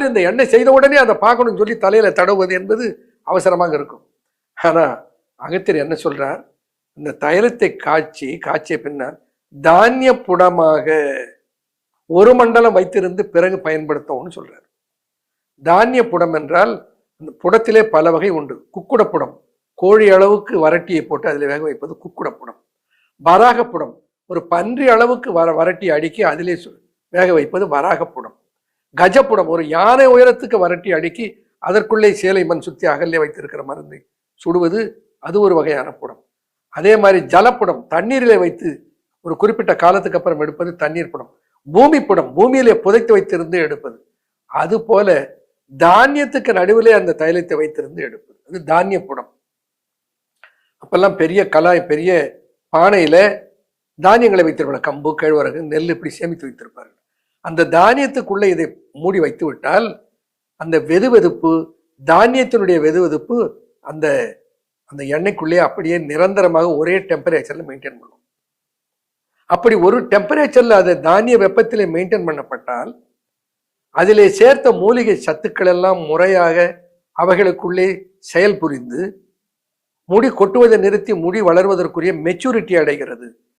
இந்த எண்ணெய் செய்த உடனே அதை பார்க்கணும்னு சொல்லி தலையில தடவுவது என்பது அவசரமாக இருக்கும். ஆனா அகத்தியர் என்ன சொல்றார், இந்த தைலத்தை காய்ச்சிய பின்னால் தானிய புடமாக ஒரு மண்டலம் வைத்திருந்து பிறகு பயன்படுத்தவும்னு சொல்றார். தானிய புடம் என்றால் அந்த புடத்திலே பல வகை உண்டு. குக்குட புடம், கோழி அளவுக்கு வரட்டியை போட்டு அதில் வேக வைப்பது குக்குட புடம். வராக புடம், ஒரு பன்றி அளவுக்கு வரட்டி அடுக்கி அதிலே வேக வைப்பது வராக புடம். கஜப்புடம், ஒரு யானை உயரத்துக்கு வரட்டி அடுக்கி அதற்குள்ளே சேலை மண் சுத்தி அகல்லே வைத்திருக்கிற மருந்தை சுடுவது, அது ஒரு வகையான புடம். அதே மாதிரி ஜலப்புடம், தண்ணீரிலே வைத்து ஒரு குறிப்பிட்ட காலத்துக்கு அப்புறம் எடுப்பது தண்ணீர் புடம். பூமி புடம், பூமியிலே புதைத்து வைத்திருந்து எடுப்பது. அது போல தானியத்துக்கு நடுவிலே அந்த தைலத்தை வைத்திருந்து எடுப்பது, அது தானிய புடம். அப்பெல்லாம் பெரிய பெரிய பானையில தானியங்களை வைத்திருப்பாங்க. கம்பு, கேழ்வரகு, நெல் இப்படி சேமித்து வைத்திருப்பார்கள். அந்த தானியத்துக்குள்ள இதை மூடி வைத்து விட்டால் அந்த வெதுவெதுப்பு, தானியத்தினுடைய வெதுவெதுப்பு அந்த அந்த எண்ணெய்க்குள்ளே அப்படியே நிரந்தரமாக ஒரே டெம்பரேச்சர்ல மெயின்டைன் பண்ணும். அப்படி ஒரு டெம்பரேச்சர்ல அதை தானிய வெப்பத்திலே மெயின்டைன் பண்ணப்பட்டால் அதிலே சேர்த்த மூலிகை சத்துக்கள் எல்லாம் முறையாக அவைகளுக்குள்ளே செயல் புரிந்து முடி கொட்டுவதை நிறுத்தி முடி வளர்வதற்குரிய மெச்சூரிட்டி அடைகிறது.